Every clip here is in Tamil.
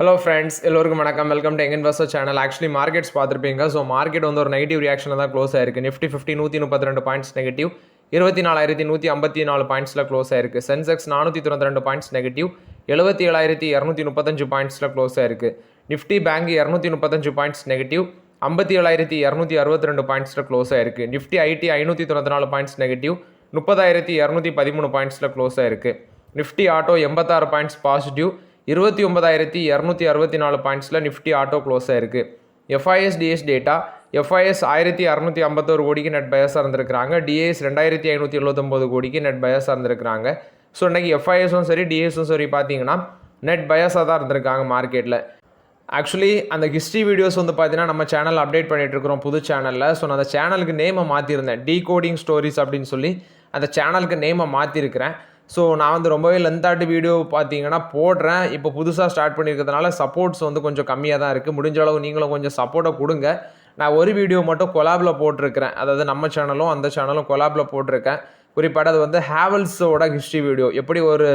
ஹலோ ஃப்ரெண்ட்ஸ், எல்லோருக்கும் வணக்கம். Welcome to young investor channel. Actually markets பார்த்துருப்பீங்க. ஸோ மார்க்கெட் வந்து ஒரு நெகட்டிவ் ரியாக்ஷனில் தான் க்ளோஸ் ஆயிருக்கு. நிஃப்டி 50 132 பாயிண்ட்ஸ் நெகட்டிவ், 24,154 பாயிண்ட்ஸில் க்ளோஸ் ஆயிருக்கு. சென்செக்ஸ் 492 பாயிண்ட்ஸ் நெகட்டிவ், 77,235 பாயிண்ட்ஸில் க்ளோஸ் ஆயிருக்கு. நிஃப்டி பேங்க் 235 பாயிண்ட்ஸ் நெகட்டிவ், 57,262 பாயிண்ட்ஸில் க்ளோஸ் ஆயிருக்கு. நிஃப்டி ஐடி 594 பாயிண்ட்ஸ் நெகட்டிவ், 30,213 பாயிண்ட்ஸில் க்ளோஸ் ஆயிருக்கு. நிஃப்டி ஆட்டோ 86 பாயிண்ட்ஸ் பாசிட்டிவ், 29,264 பாயிண்ட்ஸில் நிஃப்டி ஆட்டோ க்ளோஸ் ஆயிருக்கு. எஃப்ஐஎஸ் டேட்டா, எஃப்ஐஎஸ் 1,651 கோடிக்கு நெட் பயஸாக இருந்திருக்கிறாங்க. டிஏஎஸ் 2,579 கோடிக்கு நெட் பயஸாக இருந்திருக்கிறாங்க. ஸோ இன்றைக்கி எஃப்ஐஎஸும் சரி டிஏஎஸும் சரி பார்த்தீங்கன்னா நெட் பயஸாக தான் இருந்திருக்காங்க மார்க்கெட்டில். ஆக்சுவலி அந்த ஹிஸ்ட்ரி வீடியோஸ் வந்து பார்த்தீங்கன்னா நம்ம சேனல் அப்டேட் பண்ணிகிட்டு இருக்கிறோம், புது சேனலில். ஸோ நான் அந்த சேனலுக்கு நேமை மாற்றிருந்தேன், டீகோடிங் ஸ்டோரிஸ் அப்படின்னு சொல்லி அந்த சேனலுக்கு நேமை மாற்றிருக்கிறேன். ஸோ நான் வந்து ரொம்பவே லென்த்தாட்டு வீடியோ பார்த்தீங்கன்னா போடுறேன். இப்போ புதுசாக ஸ்டார்ட் பண்ணியிருக்கிறதுனால சப்போர்ட்ஸ் வந்து கொஞ்சம் கம்மியாக தான் இருக்குது. முடிஞ்ச அளவு நீங்களும் கொஞ்சம் சப்போர்ட்டை கொடுங்க. நான் ஒரு வீடியோ மட்டும் கொலாபில் போட்டிருக்கிறேன், அதாவது நம்ம சேனலும் அந்த சேனலும் கொலாபில் போட்டிருக்கேன். குறிப்பாக அது வந்து ஹேவல்ஸோட ஹிஸ்ட்ரி வீடியோ. எப்படி ஒரு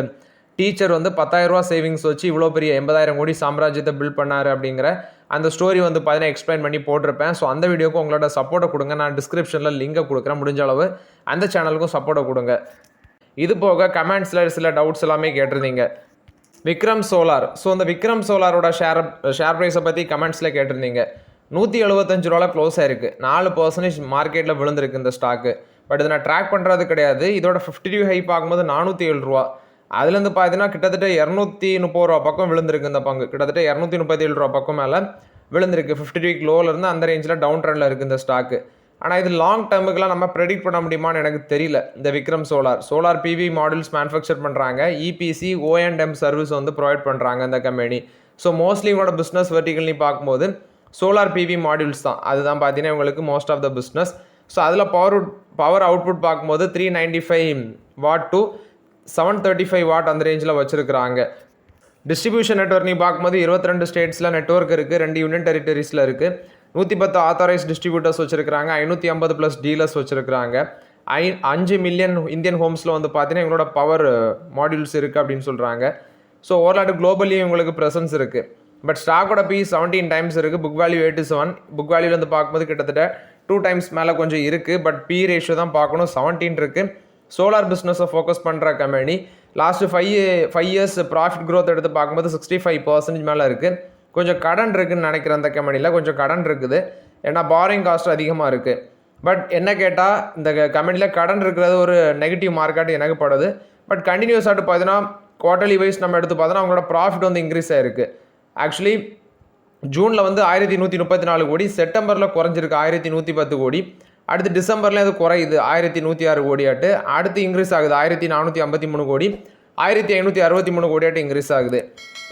டீச்சர் வந்து 10,000 ரூபா சேவிங்ஸ் வச்சு இவ்வளோ பெரிய 80,000 கோடி சாம்ராஜ்யத்தை பில்ட் பண்ணார் அப்படிங்கிற அந்த ஸ்டோரி வந்து பார்த்தீங்கன்னா எக்ஸ்பிளைன் பண்ணி போட்டிருப்பேன். ஸோ அந்த வீடியோக்கும் உங்களோட சப்போர்ட்டை கொடுங்க. நான் டிஸ்கிரிப்ஷனில் லிங்கை கொடுக்குறேன். முடிஞ்ச அளவு அந்த சேனலுக்கும் சப்போர்ட்டை கொடுங்க. இது போக கமெண்ட்ஸில் சில டவுட்ஸ் எல்லாமே கேட்டிருந்தீங்க. விக்ரம் சோலார், ஸோ இந்த விக்ரம் சோலாரோட ஷேர் ப்ரைஸை பற்றி கமெண்ட்ஸில் கேட்டிருந்தீங்க. 175 ரூபாவில் க்ளோஸ் ஆயிருக்கு. 4% மார்க்கெட்டில் விழுந்திருக்கு இந்த ஸ்டாக்கு. பட் இதை நான் ட்ராக் பண்ணுறது கிடையாது. இதோட 50 ஹை பார்க்கும்போது 407 ரூபா. அதுலேருந்து பார்த்தீங்கன்னா கிட்டத்தட்ட 230 ரூபா பக்கம் விழுந்திருக்கு இந்த பங்கு. கிட்டத்தட்ட 237 ரூபா பக்கம் மேலே விழுந்திருக்கு. 50 லோவிலேருந்து அந்த ரேஞ்சில் டவுன் ட்ரெண்டில் இருக்குது இந்த ஸ்டாக்கு. ஆனால் இது லாங் டேர்முக்கெலாம் நம்ம ப்ரெடிக்ட் பண்ண முடியுமான்னு எனக்கு தெரியல. இந்த Vikram solar PV models manufacture பண்ணுறாங்க. இபிசி ஓஎன்எம் சர்வீஸ் வந்து ப்ரொவைட் பண்ணுறாங்க இந்த கம்பெனி. ஸோ மோஸ்ட்லி இவங்களோட பிஸ்னஸ் வெர்டிகல்னு பார்க்கும்போது சோலார் பிவி மாடியூல்ஸ் தான். அதுதான் பார்த்தீங்கன்னா இவங்களுக்கு most of the business. So அதில் பவர் அவுட்புட் பார்க்கும்போது 395 வாட் டு 735 வாட் அந்த ரேஞ்சில் வச்சுருக்கிறாங்க. டிஸ்ட்ரிபியூஷன் நெட்வொர்க் நீ பார்க்கும்போது 22 ஸ்டேட்ஸில் நெட்வொர்க் இருக்குது, 2 யூனியன் டெரிட்டரிஸில் இருக்குது. 110 ஆத்தரைஸ் டிஸ்ட்ரிபியூட்டர்ஸ் வச்சுருக்காங்க, 550+ டீலர்ஸ் வச்சுருக்காங்க. 5 மில்லியன் இந்தியன் ஹோம்ஸில் வந்து பார்த்தீங்கன்னா எங்களோட பவர் மாடியூல்ஸ் இருக்குது அப்படின்னு சொல்கிறாங்க. ஸோ ஓவரால் குளோபலி உங்களுக்கு ப்ரெசன்ஸ் இருக்குது. பட் ஸ்டாக்கோட பி 17 டைம்ஸ் இருக்குது, புக் வேல்யூ 87. புக் வேல்யூ வந்து பார்க்கும்போது கிட்டத்தட்ட 2 டைம்ஸ் மேலே கொஞ்சம் இருக்குது. பட் பி ரேஷியோ தான் பார்க்கணும், 17 இருக்குது. சோலார் பிஸ்னஸை ஃபோக்கஸ் பண்ணுற company. Last 5 years profit growth எடுத்து பார்க்கும்போது 65% மேலே இருக்குது. கொஞ்சம் கடன் இருக்குதுன்னு நினைக்கிறேன் அந்த கம்பெனியில், கொஞ்சம் கடன் இருக்குது. ஏன்னா பாரிங் காஸ்ட் அதிகமாக இருக்குது. பட் என்ன கேட்டால் இந்த கம்பெனியில் கடன் இருக்கிறது ஒரு நெகட்டிவ் மார்க்கெட் எனக்கு படுது. பட் கண்டினியூஸாகிட்டு பார்த்தீங்கன்னா குவார்ட்டர்லி வைஸ் நம்ம எடுத்து பார்த்தோன்னா அவங்களோட ப்ராஃபிட் வந்து இன்க்ரீஸ் ஆகிருக்கு. ஆக்சுவலி ஜூனில் வந்து 1,134 கோடி, செப்டம்பரில் குறைஞ்சிருக்கு 1,110 கோடி. அடுத்து டிசம்பரில் அது குறையுது 1,106 கோடியாட்டு. அடுத்து இன்க்ரீஸ் ஆகுது 1,453 கோடி, 1,563 கோடியாட்டு இன்க்ரீஸ் ஆகுது.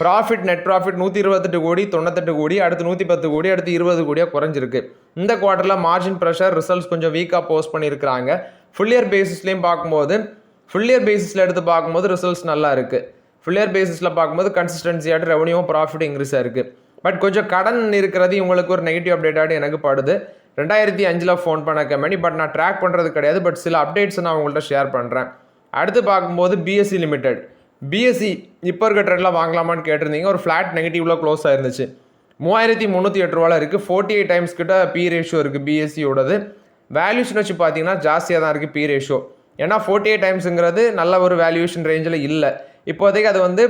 ப்ராஃபிட் நெட் ப்ராஃபிட் 128 கோடி, 98 கோடி, அடுத்து 110 கோடி, அடுத்து 20 கோடியாக குறைஞ்சிருக்கு. இந்த குவார்ட்டரில் மார்ஜின் ப்ரெஷர் ரிசல்ட்ஸ் கொஞ்சம் வீக்காக போஸ்ட் பண்ணியிருக்கிறாங்க. ஃபுல்லியர் பேசிஸ்லேயும் பார்க்கும்போது எடுத்து பார்க்கும்போது ரிசல்ட்ஸ் நல்லா இருக்குது. ஃபுல்லியர் பேசிஸில் பார்க்கும்போது கன்சிஸ்டன்சியாட்டு ரெவன்யூவும் ப்ராஃபிட்டும் இன்க்ரீஸ் ஆகிருக்கு. பட் கொஞ்சம் கடன் இருக்கிறது இவங்களுக்கு ஒரு நெகட்டிவ் அப்டேட்டாக எனக்கு படுது. 2005 ஃபோன் பண்ண கம்பெனி. பட் நான் ட்ராக் பண்ணுறது கிடையாது. பட் சில அப்டேட்ஸ் நான் உங்கள்கிட்ட ஷேர் பண்ணுறேன். அடுத்து பார்க்கும்போது பிஎஸ்சி லிமிடெட். பிஎஸ்சி இப்போ இருக்க ட்ரெண்டில் வாங்கலாமான்னு கேட்டிருந்தீங்க. ஒரு ஃப்ளாட் நெகட்டிவில் க்ளோஸ் ஆயிருந்துச்சு. 3,308 ரூபாவில் இருக்குது. 48 டைம்ஸ் கிட்ட பி ரேஷியோ இருக்குது பிஎஸ்சியோடது. வேல்யூஷன் வச்சு பார்த்தீங்கன்னா ஜாஸ்தியாக தான் இருக்குது பி ரேஷியோ. ஏன்னா 48 டைம்ஸுங்கிறது நல்ல ஒரு வேல்யூஷன் ரேஞ்சில் இல்லை. இப்போதைக்கு அது வந்து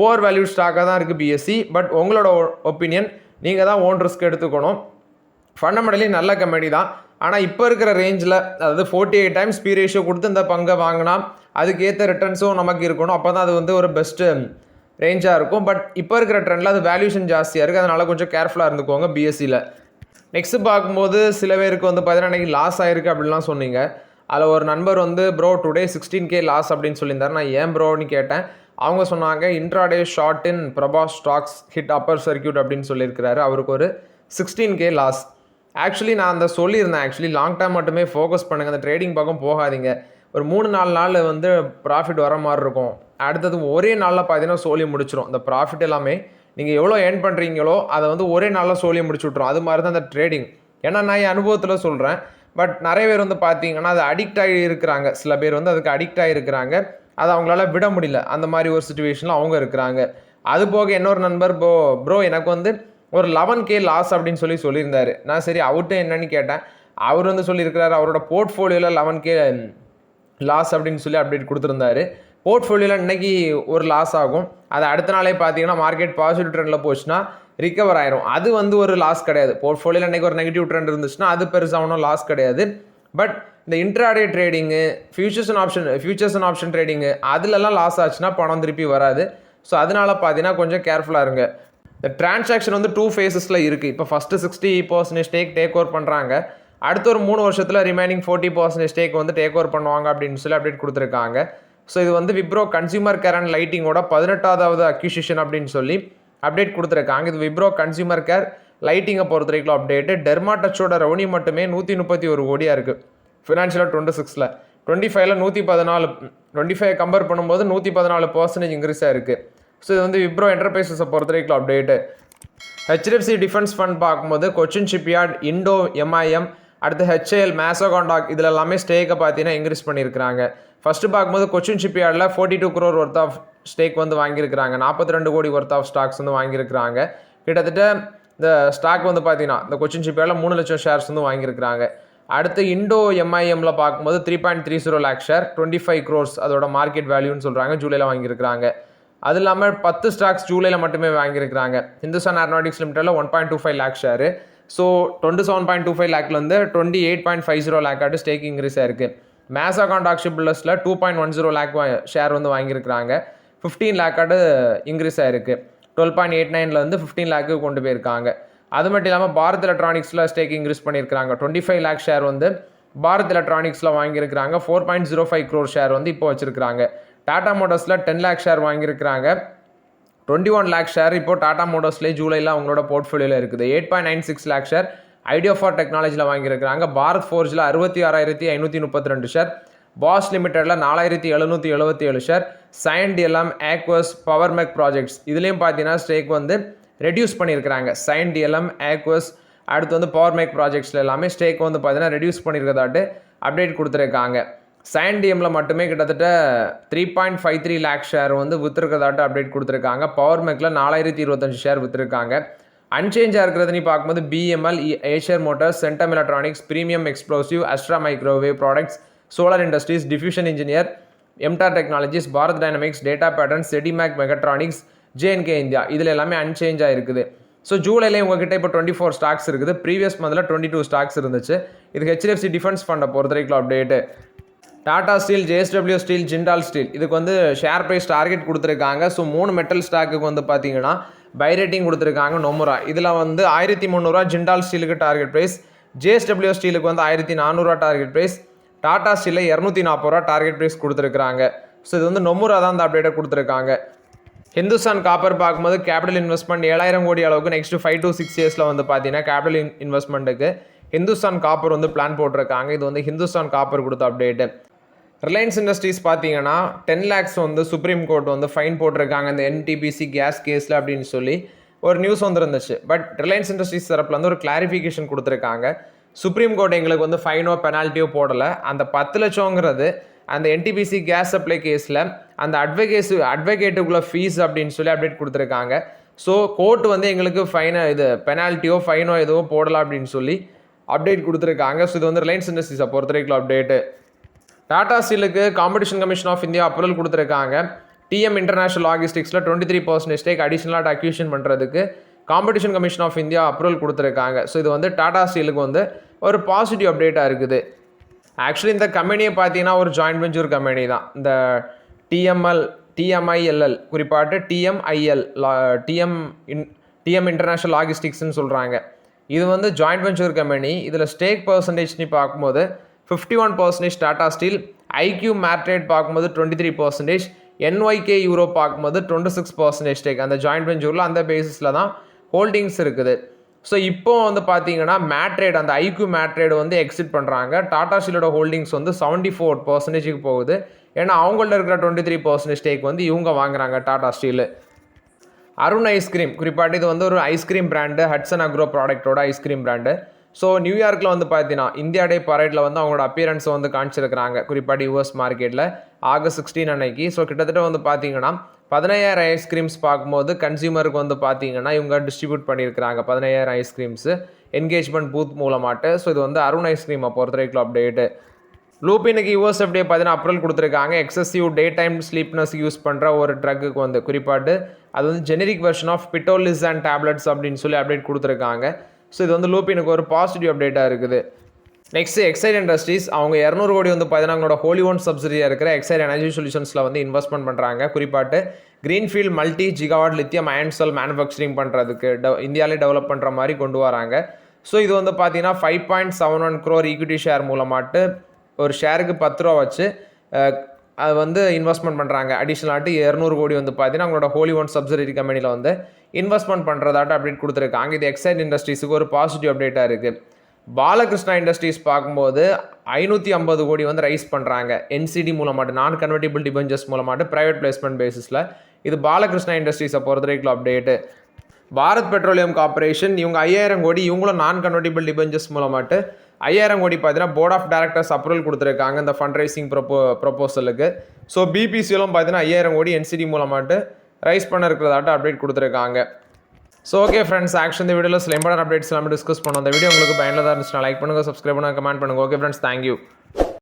ஓவர் வேல்யூ ஸ்டாக்காக தான் இருக்குது பிஎஸ்சி. பட் உங்களோட ஒப்பீனியன், நீங்கள் தான் ஓன் ரிஸ்க் எடுத்துக்கணும். ஃபண்டமெண்டலி நல்ல கம்பெனி தான். ஆனால் இப்போ இருக்கிற ரேஞ்சில், அதாவது 48 டைம்ஸ் பி ரேஷியோ கொடுத்து இந்த பங்கை வாங்கினா அதுக்கேற்ற ரிட்டர்ன்ஸும் நமக்கு இருக்கணும். அப்போ தான் அது வந்து ஒரு பெஸ்ட்டு ரேஞ்சாக இருக்கும். பட் இப்போ இருக்கிற ட்ரெண்டில் அது வேல்யூஷன் ஜாஸ்தியாக இருக்குது. அதனால் கொஞ்சம் கேர்ஃபுல்லாக இருந்துக்கோங்க பிஎஸ்சியில். நெக்ஸ்ட்டு பார்க்கும்போது சில பேருக்கு வந்து பார்த்தீங்கன்னா இன்றைக்கி லாஸ் ஆகிருக்கு அப்படின்லாம் சொன்னீங்க. அதில் ஒரு நண்பர் வந்து ப்ரோ டுடே 16K லாஸ் அப்படின்னு சொல்லியிருந்தார். நான் ஏன் ப்ரோன்னு கேட்டேன். அவங்க சொன்னாங்க intraday short in Prabhas stocks hit upper circuit அப்படின்னு சொல்லியிருக்கிறாரு. அவருக்கு ஒரு 16K லாஸ். ஆக்சுவலி நான் அந்த சொல்லியிருந்தேன், ஆக்சுவலி லாங் டேர்ம் மட்டுமே ஃபோக்கஸ் பண்ணுங்கள், அந்த ட்ரேடிங் பக்கம் போகாதீங்க. ஒரு 3-4 நாளில் வந்து ப்ராஃபிட் வர மாதிரி இருக்கும். அடுத்தது ஒரே நாளில் பார்த்தீங்கன்னா சோலி முடிச்சிடும். இந்த ப்ராஃபிட் எல்லாமே நீங்கள் எவ்வளோ ஏர்ன் பண்ணுறீங்களோ அதை வந்து ஒரே நாளில் சோலி முடிச்சு விட்ரும். அது மாதிரி தான் அந்த ட்ரேடிங். ஏன்னா நான் என் அனுபவத்தில் சொல்கிறேன். பட் நிறைய பேர் வந்து பார்த்தீங்கன்னா அது அடிக்ட் ஆகி இருக்கிறாங்க. சில பேர் வந்து அதுக்கு அடிக்ட் ஆகிருக்கிறாங்க. அதை அவங்களால விட முடியல. அந்த மாதிரி ஒரு சுச்சுவேஷனில் அவங்க இருக்கிறாங்க. அது போக இன்னொரு நண்பர் ப்ரோ எனக்கு வந்து ஒரு 11K லாஸ் அப்படின்னு சொல்லியிருந்தாரு. நான் சரி அவர்கிட்ட என்னன்னு கேட்டேன். அவர் வந்து சொல்லியிருக்கிறாரு அவரோட போர்ட்ஃபோலியோவில் 11K லாஸ் அப்படின்னு சொல்லி அப்டேட் கொடுத்துருந்தாரு. போர்ட்ஃபோலியோவில் இன்னைக்கு ஒரு லாஸ் ஆகும். அது அடுத்த நாளே பார்த்தீங்கன்னா மார்க்கெட் பாசிட்டிவ் ட்ரெண்டில் போச்சுன்னா ரிகவர் ஆயிரும். அது வந்து ஒரு லாஸ் கிடையாது. போர்ட்ஃபோலியோவில் இன்னைக்கு ஒரு நெகட்டிவ் ட்ரெண்ட் இருந்துச்சுன்னா அது பெருசாக ஒன்றும் லாஸ் கிடையாது. பட் இந்த intraday trading futures and option trading அதுலலாம் லாஸ் ஆச்சுன்னா பணம் திருப்பி வராது. ஸோ அதனால பார்த்தீங்கன்னா கொஞ்சம் கேர்ஃபுல்லாக இருங்க. இந்த டிரான்சாக்ஷன் வந்து 2 ஃபேஸஸில் இருக்குது. இப்போ ஃபஸ்ட்டு 60% ஸ்டேக் டேக் ஓவர் பண்ணுறாங்க. அடுத்த ஒரு 3 வருஷத்தில் ரிமைனிங் 40% ஸ்டேக் வந்து டேக் ஓவர் பண்ணுவாங்க அப்படின்னு சொல்லி அப்டேட் கொடுத்துருக்காங்க. ஸோ இது வந்து விப்ரோ கன்சியூமர் கேர் அண்ட் லைட்டிங்கோட 18வது அக்யூசிஷன் அப்படின்னு சொல்லி அப்டேட் கொடுத்துருக்காங்க. இது விப்ரோ கன்சியூமர் கேர் லைட்டிங்கை பொறுத்த வரைக்கும் அப்டேட்டு. டெர்மாடச்சோட ரெவன்யூ மட்டுமே 131 கோடியாக இருக்குது ஃபினான்ஷியலாக 26ல். 25ல் 114, 25 கம்பேர் பண்ணும்போது 114% இன்க்ரீஸாக இருக்குது. ஸோ இது வந்து விப்ரோ என்டர்பிரைசஸை பொறுத்த வரைக்கும் அப்டேட்டு. HDFC டிஃபென்ஸ் ஃபண்ட் பார்க்கும்போது கொச்சின் ஷிப்யார்ட், இண்டோ MIM, அடுத்து HAL, மேசோகாண்டாக் இதில் எல்லாமே ஸ்டேக்கை பார்த்தீங்கன்னா இன்க்ரீஸ் பண்ணியிருக்கிறாங்க. ஃபஸ்ட்டு பார்க்கும்போது கொச்சின் ஷிப்யார்டில் 42 crore ஒர்த் ஆஃப் ஸ்டேக் வந்து வாங்கியிருக்கிறாங்க. 42 கோடி ஒர்த் ஆஃப் ஸ்டாக்ஸ் வந்து வாங்கியிருக்கிறாங்க. கிட்டத்தட்ட இந்த ஸ்டாக் வந்து பார்த்தீங்கன்னா இந்த கொச்சின் ஷிப்யார்டில் 3 லட்சம் ஷேர்ஸ் வந்து வாங்கியிருக்கிறாங்க. அடுத்து இண்டோ MIMல பார்க்கும்போது 3.30 lakh ஷேர், 25 crores அதோட மார்க்கெட் வேல்யூன்னு சொல்கிறாங்க. ஜூலையில் வாங்கியிருக்கிறாங்க. அது இல்லாமல் 10 ஸ்டாக்ஸ் ஜூலையில் மட்டுமே வாங்கியிருக்கிறாங்க. ஹிந்துஸ்தான் ஏரோநாட்டிக்ஸ் லிமிட்டடில் 1.25 lakh ஷேரு. ஸோ 27.25 lakhலேருந்து 28.50 lakh ஆட்டு ஸ்டேக் இன்க்ரீஸ் ஆயிருக்கு. மேசோகாண்டாக் ஷிப்பில்டர்ஸில் 2.10 lakh ஷேர் வந்து வாங்கியிருக்கிறாங்க. 15 lakh ஆட்டு இன்க்ரீஸ் ஆயிருக்கு. 12.89லேருந்து 15 lakh கொண்டு போயிருக்காங்க. அது மட்டும் இல்லாமல் பாரத் எலக்ட்ரானிக்ஸில் ஸ்டேக் இன்க்ரீஸ் பண்ணியிருக்கிறாங்க. 25 lakh ஷேர் வந்து பாரத் எலக்ட்ரானிக்ஸில் வாங்கியிருக்கிறாங்க. 4.05 crore ஷேர் வந்து இப்போ வச்சிருக்கிறாங்க. டாடா மோட்டர்ஸில் 10 lakh ஷேர் வாங்கியிருக்கிறாங்க. 21 lakh ஷேர் இப்போ டாடா மோட்டர்ஸ்லேயே ஜூலையில் அவங்களோட போர்ட்ஃபோலியோவில் இருக்குது. 8.96 lakh ஷேர் ஐடியா ஃபார் டெக்னாலஜியில் வாங்கியிருக்கிறாங்க. பாரத் ஃபோர்ஜில் 66,532 ஷேர், பாஸ் லிமிட்டடில் 4,777 share, Cyient DLM, Aequs, power mech projects இதுலேயும் பார்த்தீங்கன்னா ஸ்டேக் வந்து ரெடியூஸ் பண்ணியிருக்கிறாங்க. சைன் டிஎல்எம், ஆக்வஸ், அடுத்து வந்து பவர் மேக் ப்ராஜெக்ட்ஸில் எல்லாமே ஸ்டேக் வந்து பார்த்தீங்கன்னா ரெடியூஸ் பண்ணியிருக்கதாட்டு அப்டேட் கொடுத்துருக்காங்க. சைன் டிஎம்ல மட்டுமே கிட்டத்தட்ட 3.53 lakh ஷேர் வந்து விற்றுருக்கதாட்டு அப்டேட் கொடுத்துருக்காங்க. பவர் மேக்கில் 4025 ஷேர் விற்றுருக்காங்க. அன்சேஞ்சாக இருக்கிறதுன்னு பார்க்கும்போது BML, Eicher motors, Centum electronics, premium explosive, Astra microwave products, solar industries, diffusion engineer, MTAR technologies, Bharat dynamics, data patterns, Sedemac mechatronics, JNK India இதில் எல்லாமே அன்சேஞ்சாக இருக்குது. ஸோ ஜூலையில் உங்ககிட்ட இப்போ 24 ஸ்டாக்ஸ் இருக்குது. ப்ரீவியஸ் மந்தில் 22 ஸ்டாக்ஸ் இருந்துச்சு. இது HDFC டிஃபென்ஸ் ஃபண்டை பொறுத்த வரைக்கும் update. Tata steel, JSW steel, Jindal steel இதுக்கு வந்து ஷேர் ப்ரைஸ் டார்கெட் கொடுத்துருக்காங்க. ஸோ 3 மெட்டல் ஸ்டாக்குக்கு வந்து பார்த்தீங்கன்னா பை ரேட்டிங் கொடுத்துருக்காங்க. நொமுரா இதில் வந்து 1300 ஜிண்டால் ஸ்டீலுக்கு டார்கெட் ப்ரைஸ், JSW ஸ்டீலுக்கு வந்து 1400 டார்கெட் ப்ரைஸ், டாடா ஸ்டீலில் 240 டார்கெட் ப்ரைஸ் கொடுத்துருக்காங்க. ஸோ இது வந்து நொமுரா தான் அந்த அப்டேட்டை கொடுத்துருக்காங்க. ஹிந்துஸ்தான் காப்பர் பார்க்கும்போது கேபிட்டல் இன்வெஸ்ட்மெண்ட் 7000 கோடி அளவுக்கு நெக்ஸ்ட் 5 to 6 இயர்ஸில் வந்து பார்த்தீங்கன்னா கேபிட்டல் இன்வெஸ்ட்மெண்ட்டுக்கு ஹிந்துஸ்தான் காப்பர் வந்து பிளான் போட்டிருக்காங்க. இது வந்து ஹிந்துஸ்தான் காப்பர் கொடுத்த அப்டேட்டு. ரிலையன்ஸ் இண்டஸ்ட்ரீஸ் பார்த்தீங்கன்னா 10 lakhs வந்து சுப்ரீம் கோர்ட் வந்து ஃபைன் போட்டிருக்காங்க இந்த NTPC கேஸ் கேஸில் அப்படின்னு சொல்லி ஒரு நியூஸ் வந்துருந்துச்சு. பட் ரிலையன்ஸ் இண்டஸ்ட்ரீஸ் தரப்பில் வந்து ஒரு கிளாரிஃபிகேஷன் கொடுத்துருக்காங்க. சுப்ரீம் கோர்ட் எங்களுக்கு வந்து ஃபைனோ பெனால்ட்டியோ போடலை. அந்த 10 லட்சங்கிறது அந்த NTPC கேஸ் சப்ளை கேஸில் அந்த அட்வொகேட்டுக்குள்ள ஃபீஸ் அப்படின்னு சொல்லி அப்டேட் கொடுத்துருக்காங்க. ஸோ கோர்ட் வந்து எங்களுக்கு பெனால்ட்டியோ ஃபைனோ எதுவும் போடலாம் அப்படின்னு சொல்லி அப்டேட் கொடுத்துருக்காங்க. ஸோ இது வந்து ரிலையன்ஸ் இண்டஸ்ட்ரீஸை பொறுத்த வரைக்கும் அப்டேட்டு. டாடா ஸ்டீலுக்கு competition commission of India approval கொடுத்துருக்காங்க. TM இன்டர்நேஷனல் லாஜிஸ்டிக்ஸில் 23% ஸ்டேக் அடிஷனலாக அக்யூஷன் பண்ணுறதுக்கு competition commission of India approval கொடுத்துருக்காங்க. ஸோ இது வந்து டாடா ஸ்டீலுக்கு வந்து ஒரு பாசிட்டிவ் அப்டேட்டாக இருக்குது. ஆக்சுவலி இந்த கம்பெனியை பார்த்தீங்கன்னா ஒரு ஜாயின்ட் வெஞ்சூர் கம்பெனி தான். இந்த TMILL குறிப்பாட்டு TM இன்டர்நேஷனல் லாஜிஸ்டிக்ஸ்ன்னு சொல்கிறாங்க. இது வந்து ஜாயின்ட் வெஞ்சூர் கம்பெனி. இதில் ஸ்டேக் பர்சன்டேஜ்னு பார்க்கும்போது 51% டாடா ஸ்டீல், IQ மேட்ரேட் பார்க்கும்போது 23%, NYK யூரோ பார்க்கும்போது 26% ஸ்டேக் அந்த ஜாயின்ட் வெஞ்சூரில் அந்த பேசிஸில் தான் ஹோல்டிங்ஸ் இருக்குது. ஸோ இப்போ வந்து பார்த்தீங்கன்னா மேட்ரேட் அந்த IQ மேட்ரேட் வந்து எக்ஸிட் பண்ணுறாங்க. டாடா ஸ்டீலோட ஹோல்டிங்ஸ் வந்து 74% போகுது. ஏன்னா அவங்கள்ட்ட இருக்கிற 23% ஸ்டேக் வந்து இவங்க வாங்குறாங்க டாடா ஸ்டீலு. அருண் ஐஸ்கிரீம் குறிப்பாட்டு இது வந்து ஒரு ஐஸ்கிரீம் பிராண்டு, ஹட்சன் அக்ரோ ப்ராடக்டோட ஐஸ்கிரீம் பிராண்டு. ஸோ நியூயார்க்கில் வந்து பார்த்தீங்கன்னா இந்தியா டே பரேட்டில் வந்து அவங்களோட அப்பியரன்ஸை வந்து காமிச்சிருக்கிறாங்க. குறிப்பாட்டு US மார்க்கெட்டில் August 16 அன்னைக்கு. ஸோ கிட்டத்தட்ட வந்து பார்த்தீங்கன்னா 15,000 ஐஸ்கிரீம்ஸ் பார்க்கும்போது கன்சியூமருக்கு வந்து பார்த்தீங்கன்னா இவங்க டிஸ்ட்ரிபியூட் பண்ணியிருக்கிறாங்க 15,000 ஐஸ்கிரீம்ஸு என்கேஜ்மெண்ட் பூத் மூலமாட்டு. ஸோ இது வந்து அருண் ஐஸ்கிரீமை பொறுத்த வரைக்கும் அப்டேட்டு. லூப்பினுக்கு யூஎஸ்எஃப்டிஏ பார்த்தீங்கன்னா அப்ரூவல் கொடுத்துருக்காங்க. Excessive day time sleepiness use பண்ணுற ஒரு ட்ரக்குக்கு வந்து குறிப்பாட்டு அது வந்து generic version of pitolisant tablets அப்படின்னு சொல்லி அப்டேட் கொடுத்துருக்காங்க. ஸோ இது வந்து லூப்பினுக்கு ஒரு பாசிட்டிவ் அப்டேட்டாக இருக்குது. நெக்ஸ்ட் எக்ஸைட் இண்டஸ்ட்ரீஸ் அவங்க 200 கோடி வந்து பார்த்தீங்கன்னா அவங்களோட ஹோலி ஓன் சப்சிடியாக இருக்கிற எக்ஸைட் எனர்ஜி சொல்யூஷன்ஸில் வந்து இன்வெஸ்ட்மெண்ட் பண்ணுறாங்க. குறிப்பாட்டு greenfield multi gigawatt lithium ion cell manufacturing பண்ணுறதுக்கு இந்தியாவிலே டெவலப் பண்ணுற மாதிரி கொண்டு வராங்க. ஸோ இது வந்து பார்த்தீங்கன்னா 5.71 crore ஈக்விட்டி ஷேர் மூலமாட்டு ஒரு ஷேருக்கு 10 ரூபா வச்சு அது வந்து இன்வெஸ்ட்மெண்ட் பண்ணுறாங்க. அடிஷ்னலாட்டு 200 கோடி வந்து பார்த்தீங்கன்னா அவங்களோட ஹோலி ஓன் சப்சிடரி கம்பெனியில் வந்து இன்வெஸ்ட்மெண்ட் பண்ணுறதாட்ட அப்டேட் கொடுத்துருக்காங்க. இது எக்ஸைட் இண்டஸ்ட்ரீஸுக்கு ஒரு பாசிட்டிவ் அப்டேட்டாக இருக்குது. பாலகிருஷ்ணா இண்டஸ்ட்ரீஸ் பார்க்கும்போது 550 கோடி வந்து ரைஸ் பண்ணுறாங்க என்சிடி மூலமாட்டு நான் கன்வெர்ட்டிபிள் டிபெஞ்சர்ஸ் மூலமாட்டு ப்ரைவேட் பிளேஸ்மெண்ட் பேசிஸில். இது பாலகிருஷ்ணா இண்டஸ்ட்ரீஸை பொறுத்த வரைக்கும் அப்டேட்டு. பாரத் பெட்ரோலியம் கார்பரேஷன் இவங்க 5,000 கோடி இவங்களும் நான் கன்வெர்ட்டிபிள் டிபெஞ்சர்ஸ் மூலமாட்டு 5,000 கோடி பார்த்தீங்கன்னா போர்ட் ஆஃப் டைரக்டர்ஸ் அப்ரூவல் கொடுத்துருக்காங்க இந்த ஃபண்ட் ரைசிங் ப்ரொபோசலுக்கு. ஸோ பிபிசியிலும் பார்த்தீங்கன்னா 5,000 கோடி என்சிடி மூலமாட்டு ரைஸ் பண்ண இருக்கிறதாட்ட அப்டேட் கொடுத்துருக்காங்க. ஸோ ஓகே ஃப்ரெண்ட்ஸ், ஆக்சுவலி இந்த வீடியோவில் சில இம்பார்ட்டன்ட் அப்டேட்ஸ் எல்லாமே டிஸ்கஸ் பண்ணோம். அந்த வீடியோ உங்களுக்கு பயனுள்ளதாக இருந்துச்சுன்னா லைக் பண்ணுங்கள், சப்ஸ்கிரைப் பண்ணுங்கள், கமெண்ட் பண்ணுங்கள். Okay friends, thank you.